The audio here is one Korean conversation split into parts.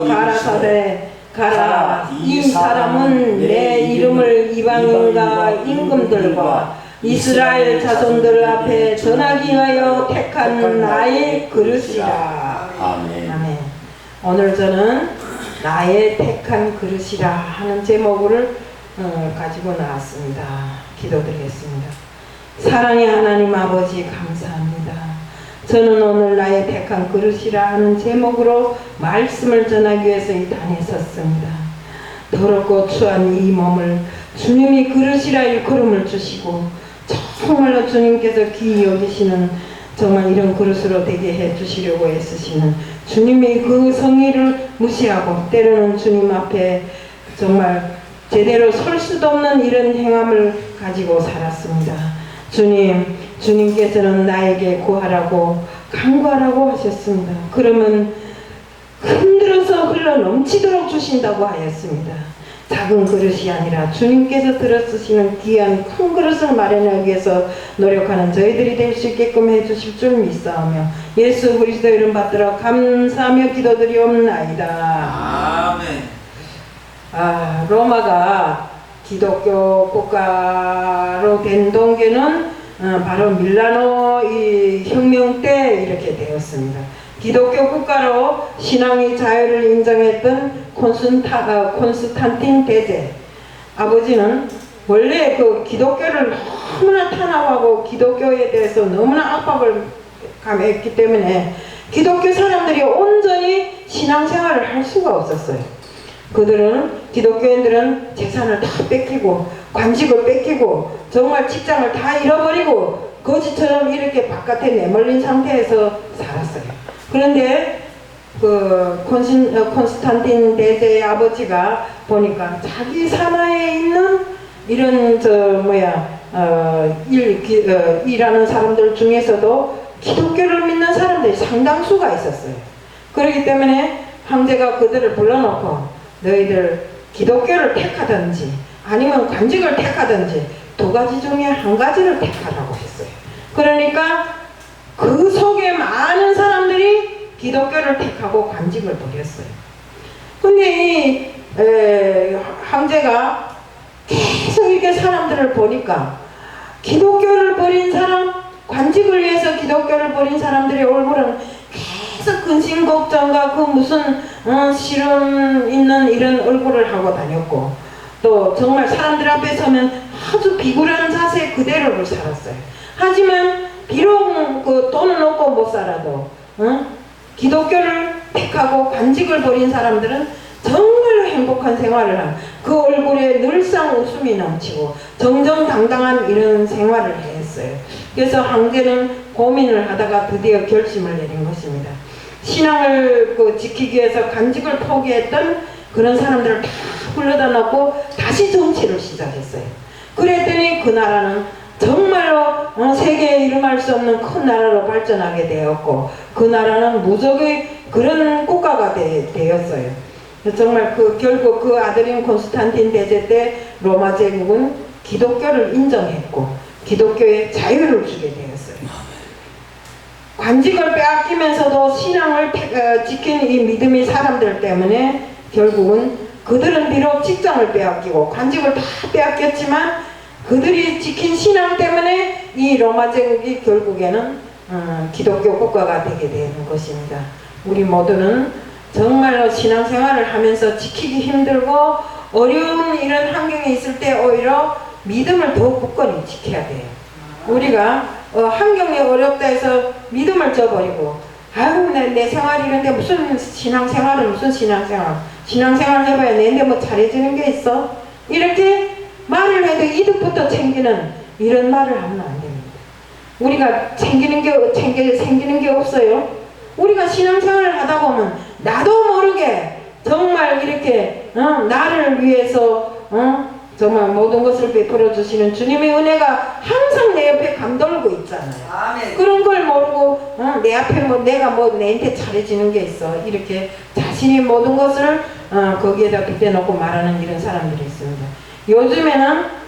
가라사대 가라. 이 사람은 내 이름을 이방인과 임금들과 이스라엘 자손들 앞에 전하기 위하여 택한 나의 그릇이라. 아멘. 아멘. 오늘 저는 나의 택한 그릇이라 하는 제목을 가지고 나왔습니다. 기도드리겠습니다. 사랑의 하나님 아버지 감사합니다. 저는 오늘 나의 택한 그릇이라 하는 제목으로 말씀을 전하기 위해서 이 단에 섰습니다. 더럽고 추한 이 몸을 주님이 그릇이라 일컬음을 주시고 정말로 주님께서 귀히 여기시는 정말 이런 그릇으로 되게 해주시려고 애쓰시는 주님의 그 성의를 무시하고 때로는 주님 앞에 정말 제대로 설 수도 없는 이런 행함을 가지고 살았습니다. 주님께서는 나에게 구하라고 간구하라고 하셨습니다. 그러면 흔들어서 흘러 넘치도록 주신다고 하였습니다. 작은 그릇이 아니라 주님께서 들어쓰시는 귀한 큰 그릇을 마련하기 위해서 노력하는 저희들이 될 수 있게끔 해주실 줄 믿사오며 예수 그리스도 이름 받들어 감사하며 기도드리옵나이다. 아멘. 로마가 기독교 국가로 된 동기는 바로 밀라노 이 혁명 때 이렇게 되었습니다. 기독교 국가로 신앙의 자유를 인정했던 콘스탄틴 대제 아버지는 원래 그 기독교를 너무나 탄압하고 기독교에 대해서 너무나 압박을 감했기 때문에 기독교 사람들이 온전히 신앙생활을 할 수가 없었어요. 기독교인들은 재산을 다 뺏기고 관직을 뺏기고 정말 직장을 다 잃어버리고 거지처럼 이렇게 바깥에 내몰린 상태에서 살았어요. 그런데 그 콘스탄틴 대제의 아버지가 보니까 자기 산하에 있는 이런 일하는 사람들 중에서도 기독교를 믿는 사람들이 상당수가 있었어요. 그렇기 때문에 황제가 그들을 불러놓고 너희들 기독교를 택하든지 아니면 관직을 택하든지 두 가지 중에 한 가지를 택하라고 했어요. 그러니까 그 속에 많은 사람들이 기독교를 택하고 관직을 버렸어요. 근데 이 황제가 계속 이렇게 사람들을 보니까 기독교를 버린 사람, 관직을 위해서 기독교를 버린 사람들의 얼굴은 계속 근심 걱정과 그 무슨 시름 있는 이런 얼굴을 하고 다녔고 또 정말 사람들 앞에 서면 아주 비굴한 자세 그대로를 살았어요. 하지만 비록 그 돈은 없고 못 살아도 기독교를 택하고 관직을 버린 사람들은 정말로 행복한 생활을 한 그 얼굴에 늘상 웃음이 넘치고 정정당당한 이런 생활을 했어요. 그래서 황제는 고민을 하다가 드디어 결심을 내린 것입니다. 신앙을 지키기 위해서 관직을 포기했던 그런 사람들을 다 불러다 놓고 다시 정치를 시작했어요. 그랬더니 그 나라는 정말로 세계에 이름할 수 없는 큰 나라로 발전하게 되었고 그 나라는 무적의 그런 국가가 되었어요. 정말 결국 그 아들인 콘스탄틴 대제 때 로마 제국은 기독교를 인정했고 기독교의 자유를 주게 되었어요. 관직을 빼앗기면서도 신앙을 지킨 이 믿음의 사람들 때문에 결국은 그들은 비록 직장을 빼앗기고 관직을 다 빼앗겼지만 그들이 지킨 신앙 때문에 이 로마 제국이 결국에는 기독교 국가가 되게 되는 것입니다. 우리 모두는 정말로 신앙생활을 하면서 지키기 힘들고 어려운 이런 환경에 있을 때 오히려 믿음을 더 굳건히 지켜야 돼요. 우리가 환경이 어렵다 해서 믿음을 저버리고 아유 내 생활이 이런데 무슨 신앙생활은 무슨 신앙생활 해봐야 내인데 뭐 잘해지는 게 있어? 이렇게 말을 해도 이득부터 챙기는 이런 말을 하면 안 됩니다. 우리가 생기는 게 없어요. 우리가 신앙생활을 하다 보면 나도 모르게 정말 이렇게 나를 위해서 정말 모든 것을 베풀어 주시는 주님의 은혜가 항상 내 옆에 감돌고 있잖아요. 아멘. 그런 걸 모르고 내 앞에 내가 내한테 잘해지는 게 있어 이렇게 자신이 모든 것을 거기에다 빗대놓고 말하는 이런 사람들이 있습니다. 요즘에는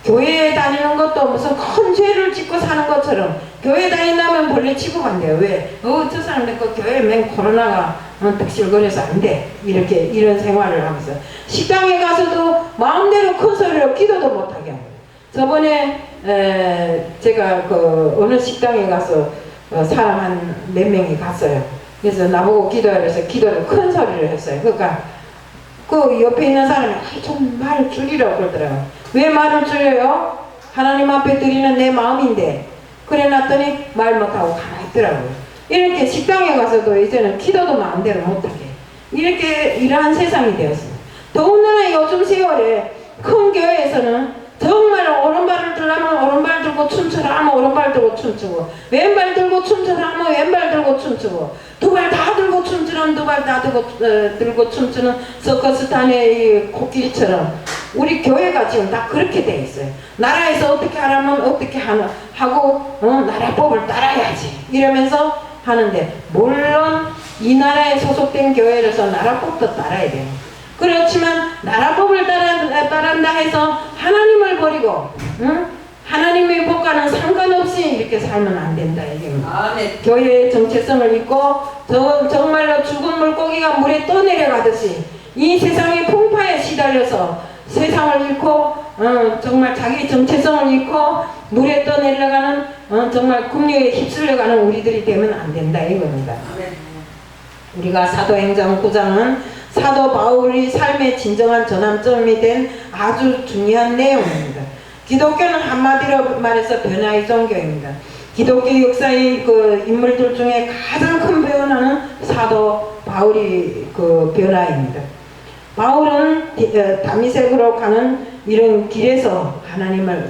교회에 다니는 것도 무슨 큰 죄를 짓고 사는 것처럼 교회 다닌다면 벌레 취급한대요. 왜? 저 사람들 그 교회 맨 코로나가 득실거려서 안 돼. 이렇게 이런 생활을 하면서 식당에 가서도 마음대로 큰 소리로 기도도 못하게 합니다. 저번에 제가 그 어느 식당에 가서 사람 한 몇 명이 갔어요. 그래서 나보고 기도하라 해서 기도를 큰 소리를 했어요. 그러니까 그 옆에 있는 사람이 좀 말을 줄이라고 그러더라고요. 왜 말을 줄여요? 하나님 앞에 드리는 내 마음인데. 그래 놨더니 말 못하고 가만히 있더라고요. 이렇게 식당에 가서도 이제는 기도도 마음대로 못하게 이렇게 이러한 세상이 되었습니다. 더군다나 요즘 세월에 큰 교회에서는 정말 오른발을 들라면 오른발 들고 춤추라 하면 오른발 들고 춤추고 왼발 들고 춤추라 하면 왼발 들고 춤추고 두 발 다 들고 춤추는 두 발 다 들고 춤추는 서커스탄의 이 코끼리처럼 우리 교회가 지금 다 그렇게 돼 있어요. 나라에서 어떻게 하라면 어떻게 하고 나라법을 따라야지 이러면서 하는데 물론 이 나라에 소속된 교회라서 나라법도 따라야 돼요. 그렇지만 나라법을 따른다 해서 하나님을 버리고 하나님의 법과는 상관없이 이렇게 살면 안 된다 이겁니다. 교회의 정체성을 잊고 정말로 죽은 물고기가 물에 떠내려가듯이 이 세상의 풍파에 시달려서 세상을 잃고 정말 자기 정체성을 잃고 물에 떠내려가는 정말 급류에 휩쓸려가는 우리들이 되면 안 된다 이겁니다. 우리가 사도행전 9장은 사도 바울의 삶의 진정한 전환점이 된 아주 중요한 내용입니다. 기독교는 한마디로 말해서 변화의 종교입니다. 기독교 역사의 그 인물들 중에 가장 큰 변화는 사도 바울의 그 변화입니다. 바울은 다미색으로 가는 이런 길에서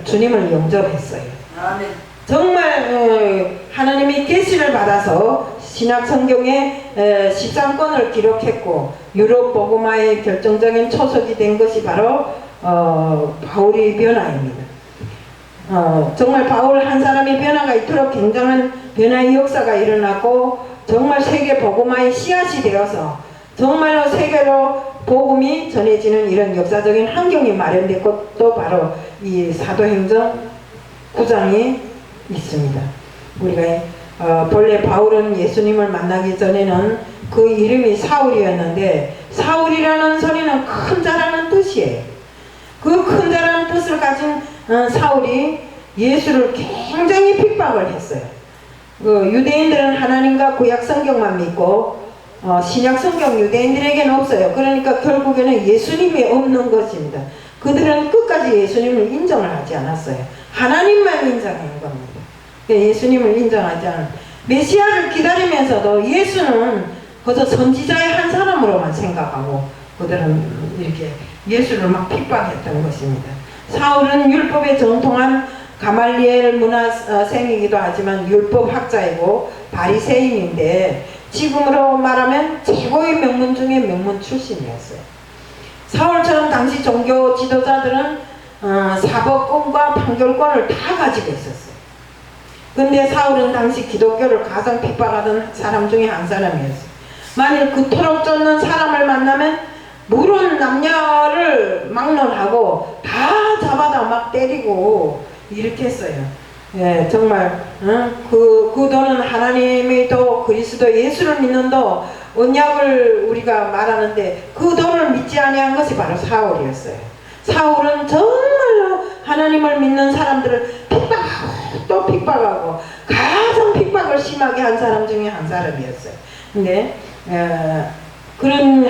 주님을 영접했어요. 아멘. 정말 하나님이 계시를 받아서 신약 성경의 13권을 기록했고 유럽 복음화의 결정적인 초석이 된 것이 바로 바울의 변화입니다. 정말 바울 한 사람의 변화가 이토록 굉장한 변화의 역사가 일어나고 정말 세계 복음화의 씨앗이 되어서 정말로 세계로 복음이 전해지는 이런 역사적인 환경이 마련된 것도 바로 이 사도행전 9장이 있습니다. 우리가 본래 바울은 예수님을 만나기 전에는 그 이름이 사울이었는데 사울이라는 소리는 큰 자라는 뜻이에요. 그 큰 자라는 뜻을 가진 사울이 예수를 굉장히 핍박을 했어요. 유대인들은 하나님과 구약 성경만 믿고 신약 성경 유대인들에게는 없어요. 그러니까 결국에는 예수님이 없는 것입니다. 그들은 끝까지 예수님을 인정을 하지 않았어요. 하나님만 인정한 겁니다. 예수님을 인정하지 않은 메시아를 기다리면서도 예수는 그저 선지자의 한 사람으로만 생각하고 그들은 이렇게 예수를 막 핍박했던 것입니다. 사울은 율법에 정통한 가말리엘 문화생이기도 하지만 율법학자이고 바리새인인데 지금으로 말하면 최고의 명문 중에 명문 출신이었어요. 사울처럼 당시 종교 지도자들은 사법권과 판결권을 다 가지고 있었어요. 근데 사울은 당시 기독교를 가장 핍박하던 사람 중에 한 사람이었어요. 만일 그토록 쫓는 사람을 만나면 물은 남녀를 막론하고 다 잡아다 막 때리고 이렇게 했어요. 예, 정말 그 도는 하나님이 또 그리스도 예수를 믿는도 언약을 우리가 말하는데 그 도를 믿지 아니한 것이 바로 사울이었어요. 사울은 정말로 하나님을 믿는 사람들을 핍박하고 또 핍박하고 가장 핍박을 심하게 한 사람 중에 한 사람이었어요. 근데 그런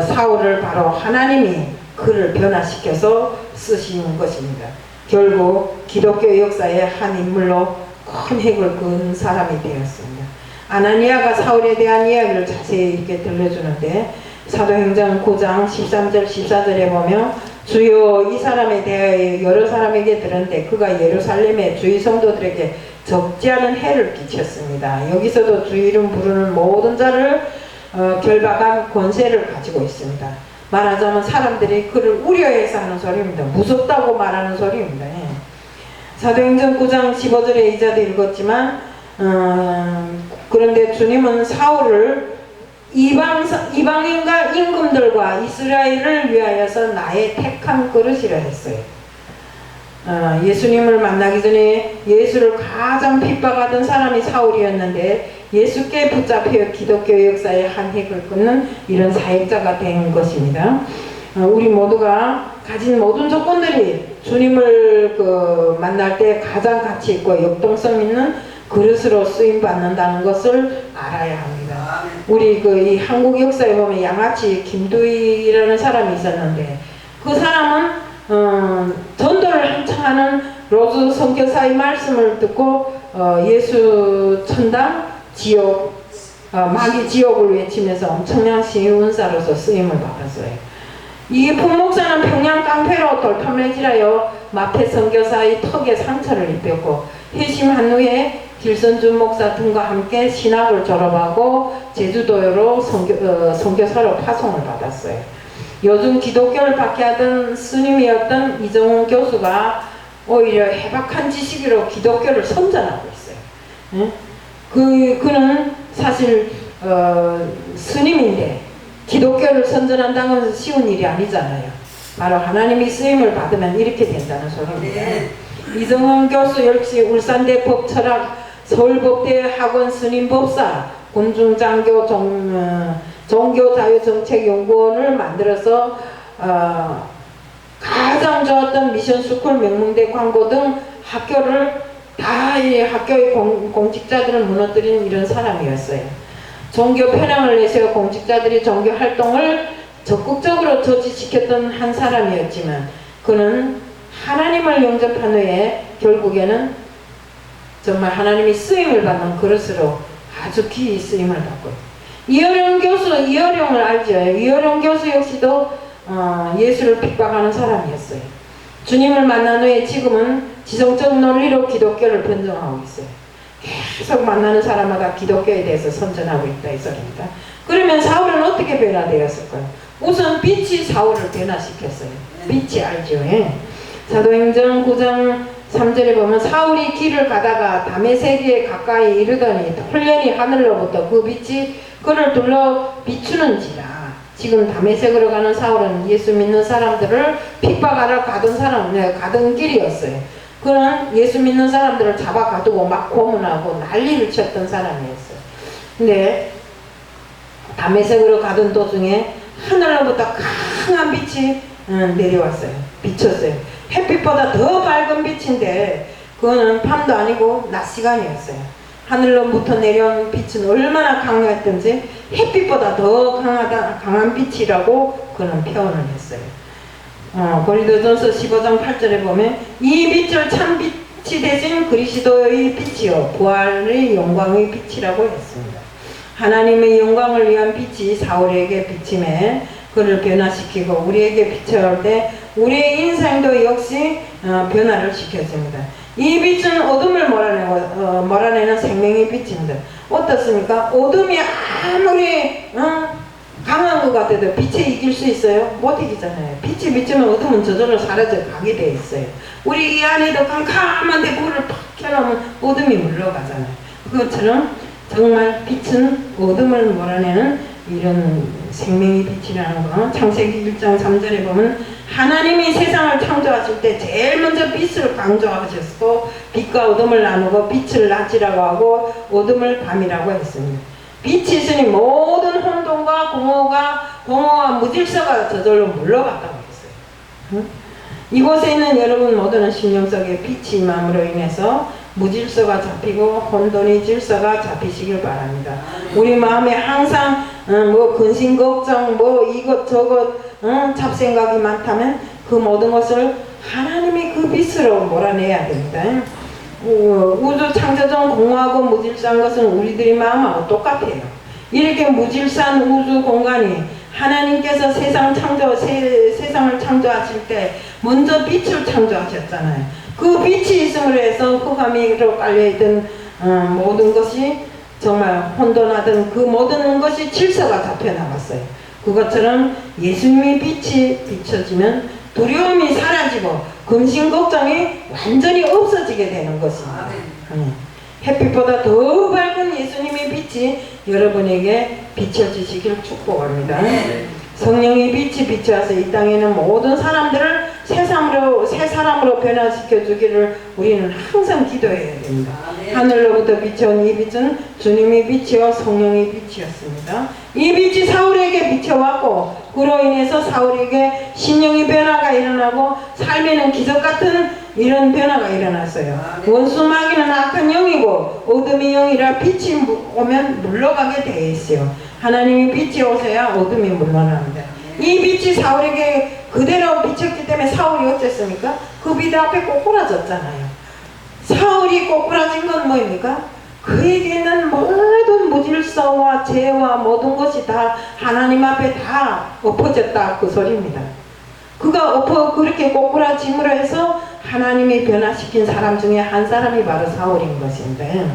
사울을 바로 하나님이 그를 변화시켜서 쓰시는 것입니다. 결국 기독교 역사의 한 인물로 큰 획을 그은 사람이 되었습니다. 아나니아가 사울에 대한 이야기를 자세히 이렇게 들려주는데 사도행전 9장 13절 14절에 보면 주여 이 사람에 대하여 여러 사람에게 들었는데 그가 예루살렘의 주의 성도들에게 적지 않은 해를 끼쳤습니다. 여기서도 주 이름 부르는 모든 자를 결박한 권세를 가지고 있습니다. 말하자면 사람들이 그를 우려해서 하는 소리입니다. 무섭다고 말하는 소리입니다. 예. 사도행전 9장 15절에 이자도 읽었지만 그런데 주님은 사울을 이방인과 임금들과 이스라엘을 위하여서 나의 택한 그릇이라 했어요. 예수님을 만나기 전에 예수를 가장 핍박하던 사람이 사울이었는데 예수께 붙잡혀 기독교 역사의 한 획을 끊는 이런 사역자가 된 것입니다. 우리 모두가 가진 모든 조건들이 주님을 만날 때 가장 가치 있고 역동성 있는 그릇으로 쓰임 받는다는 것을 알아야 합니다. 우리 이 한국 역사에 보면 양아치 김두희라는 사람이 있었는데 그 사람은 전도를 한창 하는 로즈 선교사의 말씀을 듣고 예수 천당 지옥 마귀 지옥을 외치면서 엄청난 시운사로서 쓰임을 받았어요. 이 품목사는 평양 깡패로 돌탐매질하여 마페 선교사의 턱에 상처를 입혔고 회심한 후에 길선준 목사 등과 함께 신학을 졸업하고 제주도로 선교사로 파송을 받았어요. 요즘 기독교를 박해하던 스님이었던 이정훈 교수가 오히려 해박한 지식으로 기독교를 선전하고 있어요. 그는 사실 스님인데 기독교를 선전한다는 것은 쉬운 일이 아니잖아요. 바로 하나님이 쓰임을 받으면 이렇게 된다는 소리입니다. 이정훈 교수 역시 울산대 법철학 서울법대 학원 스님법사 군중장교 종교자유정책연구원을 만들어서 가장 좋았던 미션스쿨 명문대 광고 등 학교를 다 이 학교의 공직자들을 무너뜨린 이런 사람이었어요. 종교 편향을 내세워 공직자들이 종교 활동을 적극적으로 저지시켰던 한 사람이었지만 그는 하나님을 영접한 후에 결국에는 정말 하나님이 쓰임을 받는 그릇으로 아주 귀히 쓰임을 받고 이어령 교수, 이어령을 알죠? 이어령 교수 역시도 예수를 핍박하는 사람이었어요. 주님을 만난 후에 지금은 지성적 논리로 기독교를 변정하고 있어요. 계속 만나는 사람마다 기독교에 대해서 선전하고 있다 이 소리입니다. 그러면 사울은 어떻게 변화되었을까요? 우선 빛이 사울을 변화시켰어요. 빛이 알죠? 사도행전 9장 3절에 보면 사울이 길을 가다가 다메섹에 가까이 이르더니 홀연히 하늘로부터 그 빛이 그를 둘러 비추는지라. 지금 다메섹으로 가는 사울은 예수 믿는 사람들을 핍박하러 가던 길이었어요. 그는 예수 믿는 사람들을 잡아 가두고 막 고문하고 난리를 쳤던 사람이었어요. 근데 다메섹으로 가던 도중에 하늘로부터 강한 빛이 내려왔어요. 비쳤어요. 햇빛보다 더 밝은 빛인데 그거는 밤도 아니고 낮 시간이었어요. 하늘로부터 내려온 빛은 얼마나 강했던지 햇빛보다 더 강한 빛이라고 그는 표현을 했어요. 고린도전서 15장 8절에 보면 이 빛을 참 빛이 되신 그리스도의 빛이요 부활의 영광의 빛이라고 했습니다. 하나님의 영광을 위한 빛이 사울에게 비침해 그를 변화시키고 우리에게 비춰올 때 우리의 인생도 역시 변화를 시켜줍니다. 이 빛은 어둠을 몰아내는 생명의 빛입니다. 어떻습니까? 어둠이 아무리 강한 것 같아도 빛에 이길 수 있어요? 못 이기잖아요. 빛이 비치면 어둠은 저절로 사라져 가게 돼 있어요. 우리 이 안에도 깜깜한데 불을 팍 켜놓으면 어둠이 물러가잖아요. 그것처럼 정말 빛은 어둠을 몰아내는 이런 생명의 빛이라는 거. 창세기 1장 3절에 보면 하나님이 세상을 창조하실 때 제일 먼저 빛을 강조하셨고 빛과 어둠을 나누고 빛을 낮이라고 하고 어둠을 밤이라고 했습니다. 빛이 있으니 모든 혼돈과 공허와 무질서가 저절로 물러갔다고 했어요. 이곳에 있는 여러분 모두는 심령 속에 빛이 임함으로 인해서 무질서가 잡히고 혼돈의 질서가 잡히시길 바랍니다. 우리 마음에 항상 근심 걱정 이것저것 잡생각이 많다면 그 모든 것을 하나님이 그 빛으로 몰아내야 됩니다. 우주 창조 전 공허하고 무질서한 것은 우리들의 마음하고 똑같아요. 이렇게 무질서한 우주 공간이 하나님께서 세상을 창조하실 때 먼저 빛을 창조하셨잖아요. 그 빛이 있음으로 해서 흑암으로 깔려있던 모든 것이 정말 혼돈하던 그 모든 것이 질서가 잡혀나갔어요. 그것처럼 예수님의 빛이 비춰지면 두려움이 사라지고 근심 걱정이 완전히 없어지게 되는 것입니다. 햇빛보다 더 밝은 예수님의 빛이 여러분에게 비춰지시길 축복합니다. 성령의 빛이 비춰서 이 땅에는 모든 사람들을 새 사람으로 변화시켜 주기를 우리는 항상 기도해야 됩니다. 하늘로부터 비춰온 이 빛은 주님이 빛이요 성령이 빛이었습니다. 이 빛이 사울에게 비춰왔고 그로 인해서 사울에게 심령의 변화가 일어나고 삶에는 기적 같은 이런 변화가 일어났어요. 원수 마귀는 악한 영이고 어둠의 영이라 빛이 오면 물러가게 되어 있어요. 하나님이 빛이 오셔야 어둠이 물러납니다. 이 빛이 사울에게 그대로 비쳤기 때문에 사울이 어땠습니까? 그 빛 앞에 꼬꾸라졌잖아요. 사울이 꼬꾸라진 건 뭐입니까? 그에게는 모든 무질서와 죄와 모든 것이 다 하나님 앞에 다 엎어졌다 그 소리입니다. 그가 그렇게 꼬꾸라짐으로 해서 하나님이 변화시킨 사람 중에 한 사람이 바로 사울인 것인데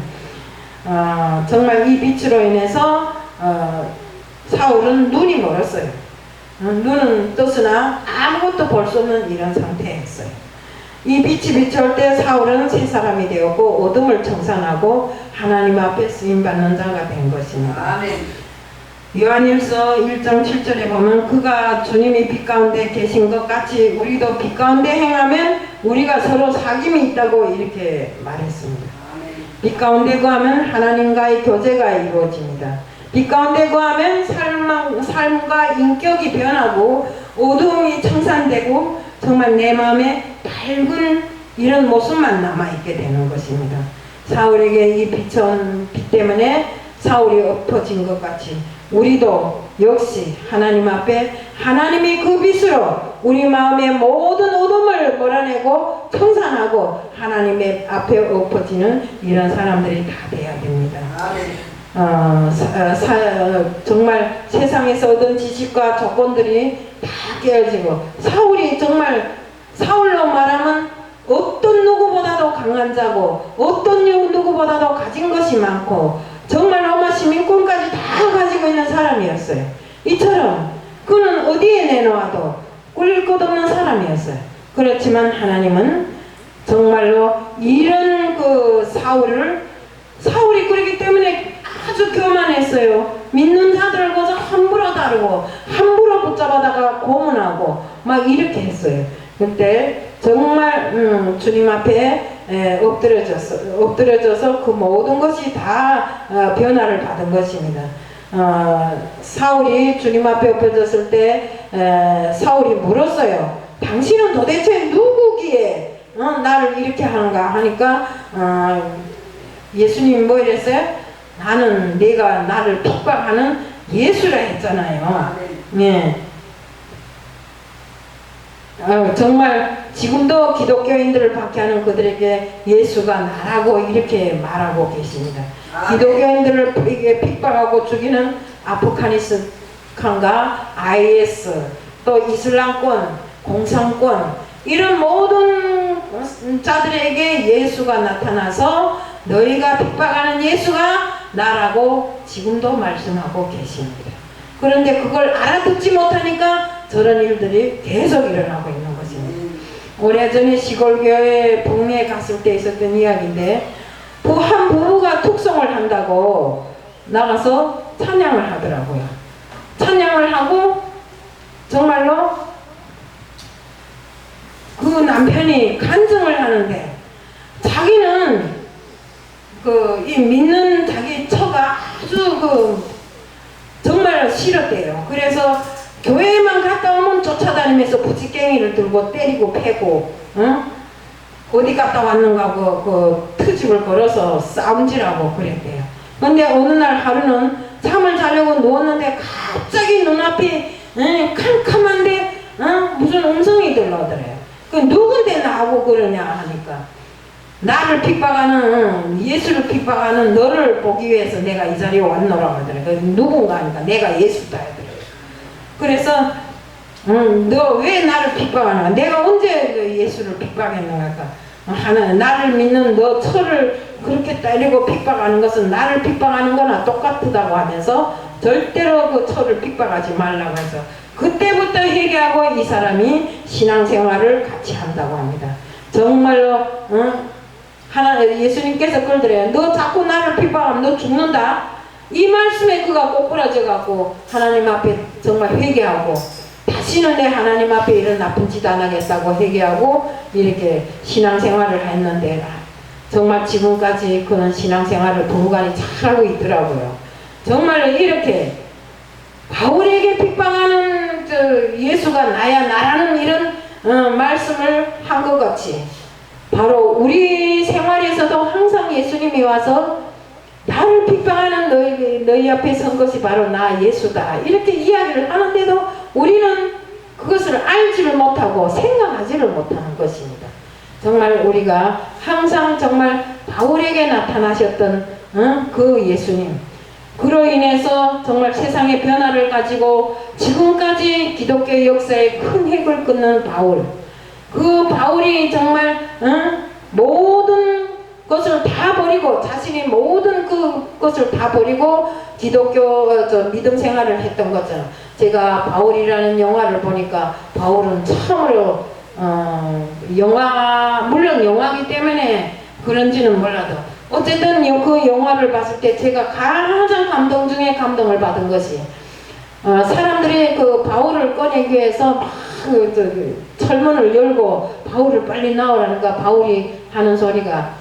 정말 이 빛으로 인해서 사울은 눈이 멀었어요. 눈은 떴으나 아무것도 볼 수 없는 이런 상태였어요. 이 빛이 비춰올 때 사울은 새 사람이 되었고 어둠을 청산하고 하나님 앞에 쓰임받는 자가 된 것입니다. 아멘. 요한일서 1장 7절에 보면 그가 주님이 빛 가운데 계신 것 같이 우리도 빛 가운데 행하면 우리가 서로 사귐이 있다고 이렇게 말했습니다. 빛 가운데 거하면 하나님과의 교제가 이루어집니다. 빛 가운데 거하면 삶과 인격이 변하고 어두움이 청산되고 정말 내 마음에 밝은 이런 모습만 남아있게 되는 것입니다. 사울에게 이 비춰온 빛 때문에 사울이 엎어진 것 같이 우리도 역시 하나님 앞에 하나님이 그 빛으로 우리 마음의 모든 어둠을 몰아내고 청산하고 하나님의 앞에 엎어지는 이런 사람들이 다 돼야 됩니다. 정말 세상에서 얻은 지식과 조건들이 다 깨어지고 사울이 정말 사울로 말하면 어떤 누구보다도 강한 자고 어떤 누구보다도 가진 것이 많고 정말 로마 시민권까지 다 가지고 있는 사람이었어요. 이처럼 그는 어디에 내놓아도 꿀릴 것 없는 사람이었어요. 그렇지만 하나님은 정말로 이런 사울이 그렇기 때문에 아주 교만했어요. 믿는 자들을 거저 함부로 다루고 함부로 붙잡아다가 고문하고 막 이렇게 했어요. 그때 정말 주님 앞에 엎드려져서 그 모든 것이 다 변화를 받은 것입니다. 사울이 주님 앞에 엎드려졌을 때 사울이 물었어요. 당신은 도대체 누구기에 나를 이렇게 하는가 하니까 예수님이 뭐 이랬어요? 나는 내가 나를 핍박하는 예수라 했잖아요. 네. 정말 지금도 기독교인들을 박해하는 그들에게 예수가 나라고 이렇게 말하고 계십니다. 기독교인들을 핍박하고 죽이는 아프가니스탄과 IS 또 이슬람권, 공산권 이런 모든 자들에게 예수가 나타나서 너희가 핍박하는 예수가 나라고 지금도 말씀하고 계십니다. 그런데 그걸 알아듣지 못하니까 저런 일들이 계속 일어나고 있는 것입니다. 오래전에 시골교회 북미에 갔을 때 있었던 이야기인데 한 부부가 tuk성을 한다고 나가서 찬양을 하더라고요. 찬양을 하고 정말로 그 남편이 간증을 하는데 자기는 이 믿는 자기 처가 아주 정말 싫었대요. 그래서 교회만 갔다 오면 쫓아다니면서 부지깽이를 들고 때리고 패고 어디 갔다 왔는가 트집을 걸어서 싸움질하고 그랬대요. 근데 어느 날 하루는 잠을 자려고 누웠는데 갑자기 눈앞이 캄캄한데 무슨 음성이 들려오더래요. 그 누군데 나하고 그러냐 하니까 나를 픽박하는 예수를 픽박하는 너를 보기 위해서 내가 이 자리에 왔노라고 하더래요. 누군가 하니까 내가 예수다 하더래요. 그래서 너 왜 나를 픽박하는가? 내가 언제 예수를 픽박했는가? 하나님 나를 믿는 너 처를 그렇게 때리고 픽박하는 것은 나를 픽박하는 거나 똑같다고 하면서 절대로 그 처를 픽박하지 말라고 해서 그때부터 회개하고 이 사람이 신앙생활을 같이 한다고 합니다. 정말로 예수님께서 그러더래요. 너 자꾸 나를 핍박하면 너 죽는다. 이 말씀에 그가 꼬꾸라져 갖고 하나님 앞에 정말 회개하고 다시는 내 하나님 앞에 이런 나쁜 짓 안 하겠다고 회개하고 이렇게 신앙생활을 했는데 정말 지금까지 그런 신앙생활을 부부간이 잘하고 있더라고요. 정말 이렇게 바울에게 핍박하는 예수가 나야 나라는 이런 말씀을 한 것 같이 바로 우리 생활에서도 항상 예수님이 와서 나를 핍박하는 너희 앞에 선 것이 바로 나 예수다 이렇게 이야기를 하는데도 우리는 그것을 알지를 못하고 생각하지를 못하는 것입니다. 정말 우리가 항상 정말 바울에게 나타나셨던 그 예수님, 그로 인해서 정말 세상의 변화를 가지고 지금까지 기독교 역사에 큰 획을 끊는 바울, 그 바울이 정말 모든 것을 다 버리고 자신이 모든 그것을 다 버리고 기독교 믿음 생활을 했던 것처럼 제가 바울이라는 영화를 보니까 바울은 참으로 물론 영화이기 때문에 그런지는 몰라도 어쨌든 그 영화를 봤을 때 제가 가장 감동 중에 감동을 받은 것이 사람들이 그 바울을 꺼내기 위해서 막 철문을 열고 바울을 빨리 나오라는가 바울이 하는 소리가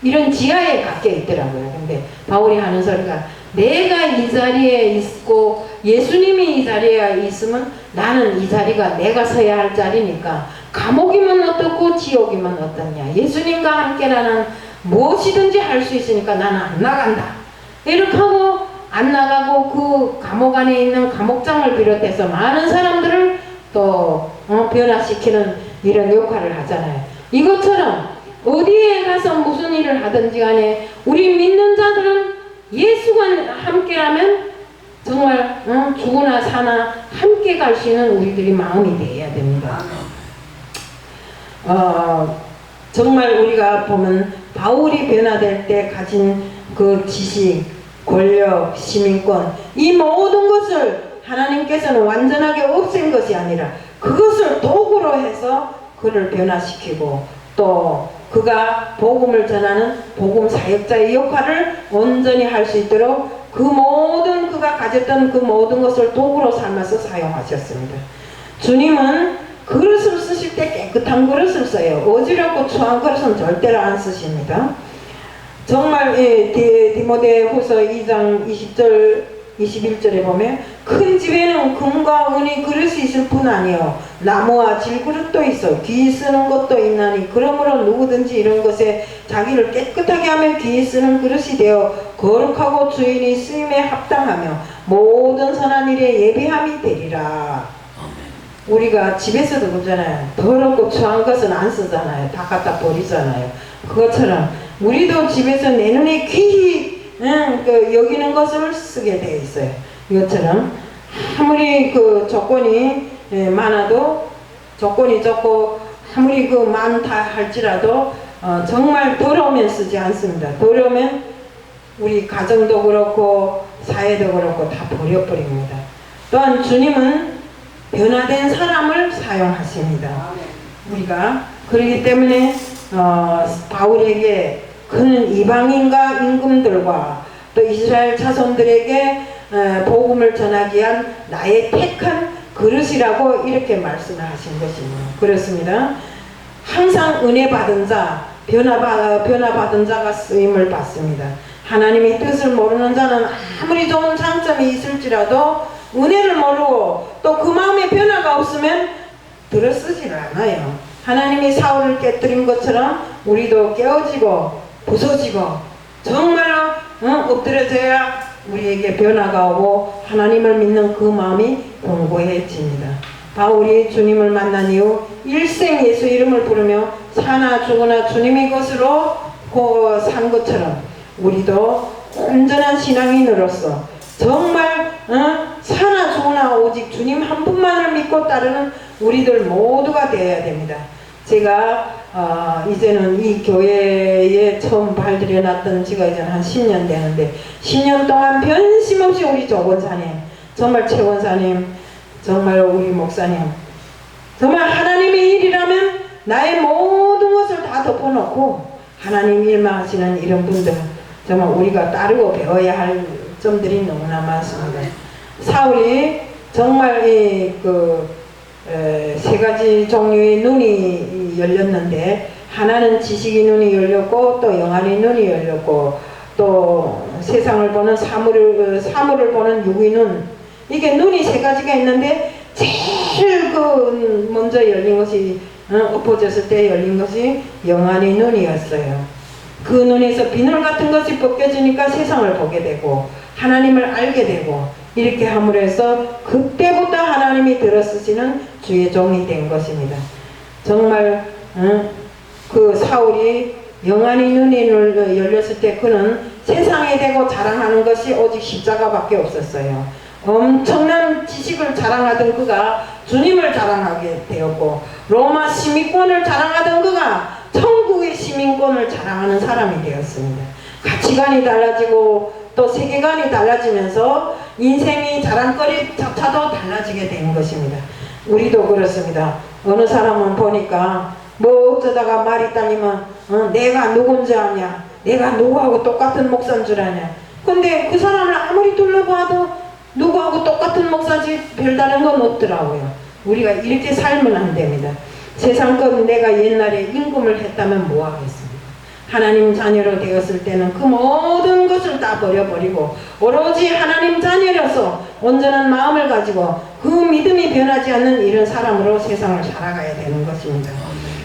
이런 지하에 갇혀 있더라고요. 근데 바울이 하는 소리가 내가 이 자리에 있고 예수님이 이 자리에 있으면 나는 이 자리가 내가 서야 할 자리니까 감옥이면 어떻고 지옥이면 어떠냐. 예수님과 함께 나는 무엇이든지 할 수 있으니까 나는 안 나간다. 이렇게 하고 안 나가고 그 감옥 안에 있는 감옥장을 비롯해서 많은 사람들을 또 변화시키는 이런 역할을 하잖아요. 이것처럼 어디에 가서 무슨 일을 하든지 간에 우리 믿는 자들은 예수가 함께라면 정말 죽으나 사나 함께 갈 수 있는 우리들이 마음이 되어야 됩니다. 정말 우리가 보면 바울이 변화될 때 가진 그 지식, 권력, 시민권 이 모든 것을 하나님께서는 완전하게 없앤 것이 아니라 그것을 도구로 해서 그를 변화시키고 또 그가 복음을 전하는 복음 사역자의 역할을 온전히 할 수 있도록 그 모든 그가 가졌던 그 모든 것을 도구로 삼아서 사용하셨습니다. 주님은 그릇을 쓰실 때 깨끗한 그릇을 써요. 어지럽고 추한 그릇은 절대로 안 쓰십니다. 정말 디모데후서 2장 20절 21절에 보면 큰 집에는 금과 은이 그릇이 있을 뿐 아니요 나무와 질그릇도 있어 귀 쓰는 것도 있나니 그러므로 누구든지 이런 것에 자기를 깨끗하게 하며 귀 쓰는 그릇이 되어 거룩하고 주인이 쓰임에 합당하며 모든 선한 일에 예비함이 되리라. 우리가 집에서도 그러잖아요. 더럽고 추한 것은 안 쓰잖아요. 다 갖다 버리잖아요. 그것처럼 우리도 집에서 내 눈에 귀히 여기는 것을 쓰게 되어 있어요. 이것처럼 아무리 그 조건이 많아도 조건이 적고 아무리 그 많다 할지라도 정말 더러우면 쓰지 않습니다. 더러우면 우리 가정도 그렇고 사회도 그렇고 다 버려버립니다. 또한 주님은 변화된 사람을 사용하십니다. 우리가 그렇기 때문에 바울에게 그는 이방인과 임금들과 또 이스라엘 자손들에게 복음을 전하기 위한 나의 택한 그릇이라고 이렇게 말씀을 하신 것입니다. 그렇습니다. 항상 은혜 받은 자, 변화받은 자가 쓰임을 받습니다. 하나님의 뜻을 모르는 자는 아무리 좋은 장점이 있을지라도 은혜를 모르고 또 그 마음에 변화가 없으면 들어쓰지를 않아요. 하나님이 사울을 깨뜨린 것처럼 우리도 깨어지고 부서지고 정말로 엎드려져야 우리에게 변화가 오고 하나님을 믿는 그 마음이 공고해집니다. 바울이 주님을 만난 이후 일생 예수 이름을 부르며 사나 죽으나 주님의 것으로 산 것처럼 우리도 온전한 신앙인으로서 정말 사나 죽으나 오직 주님 한 분만을 믿고 따르는 우리들 모두가 되어야 됩니다. 제가 이제는 이 교회에 처음 발들여놨던 지가 이제 한 10년 되는데 10년 동안 변심없이 우리 조 권사님, 정말 최 권사님, 정말 우리 목사님, 정말 하나님의 일이라면 나의 모든 것을 다 덮어놓고 하나님 일만 하시는 이런 분들 정말 우리가 따르고 배워야 할 점들이 너무나 많습니다. 사울이 정말 세 가지 종류의 눈이 열렸는데, 하나는 지식의 눈이 열렸고, 또 영안의 눈이 열렸고, 또 세상을 보는 사물을 보는 육의 눈. 이게 눈이 세 가지가 있는데, 제일 먼저 열린 것이, 엎어졌을 때 열린 것이 영안의 눈이었어요. 그 눈에서 비늘 같은 것이 벗겨지니까 세상을 보게 되고, 하나님을 알게 되고, 이렇게 함으로 해서 그때부터 하나님이 들어쓰시는 주의 종이 된 것입니다. 정말 그 사울이 영안의 눈이 열렸을 때 그는 세상에 대고 자랑하는 것이 오직 십자가밖에 없었어요. 엄청난 지식을 자랑하던 그가 주님을 자랑하게 되었고, 로마 시민권을 자랑하던 그가 천국의 시민권을 자랑하는 사람이 되었습니다. 가치관이 달라지고 또 세계관이 달라지면서 인생의 자랑거리조차도 달라지게 된 것입니다. 우리도 그렇습니다. 어느 사람은 보니까 뭐 어쩌다가 말이 딸리면 내가 누군지 아냐, 내가 누구하고 똑같은 목사인 줄 아냐. 근데 그 사람을 아무리 둘러봐도 누구하고 똑같은 목사지 별다른 건 없더라고요. 우리가 이렇게 살면 안 됩니다. 세상껏 내가 옛날에 임금을 했다면 뭐 하겠습니까? 하나님 자녀로 되었을 때는 그 모든 것을 다 버려버리고 오로지 하나님 자녀로서 온전한 마음을 가지고 그 믿음이 변하지 않는 이런 사람으로 세상을 살아가야 되는 것입니다.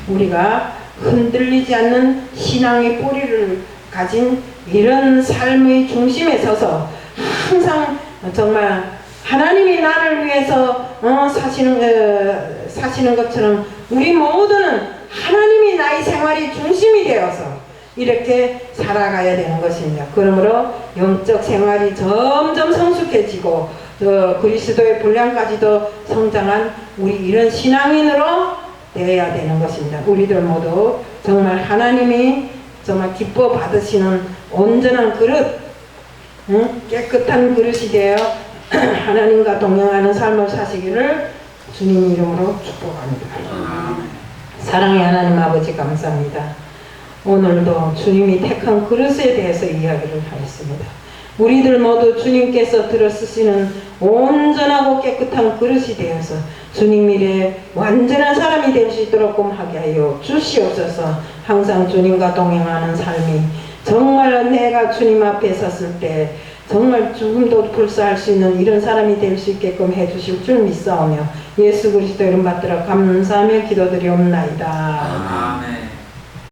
우리가 흔들리지 않는 신앙의 뿌리를 가진 이런 삶의 중심에 서서 항상 정말 하나님이 나를 위해서 사시는 것처럼 우리 모두는 하나님이 나의 생활이 중심이 되어서 이렇게 살아가야 되는 것입니다. 그러므로 영적 생활이 점점 성숙해지고 그리스도의 분량까지도 성장한 우리 이런 신앙인으로 되어야 되는 것입니다. 우리들 모두 정말 하나님이 정말 기뻐 받으시는 온전한 그릇, 깨끗한 그릇이 되어 하나님과 동행하는 삶을 사시기를 주님 이름으로 축복합니다. 사랑의 하나님 아버지 감사합니다. 오늘도 주님이 택한 그릇에 대해서 이야기를 하였습니다. 우리들 모두 주님께서 들어쓰시는 온전하고 깨끗한 그릇이 되어서 주님 일에 완전한 사람이 될 수 있도록 하게 하여 주시옵소서. 항상 주님과 동행하는 삶이 정말 내가 주님 앞에 섰을 때 정말 죽음도 불사할 수 있는 이런 사람이 될 수 있게끔 해주실 줄 믿사오며 예수 그리스도 이름 받들어 감사하며 기도드리옵나이다.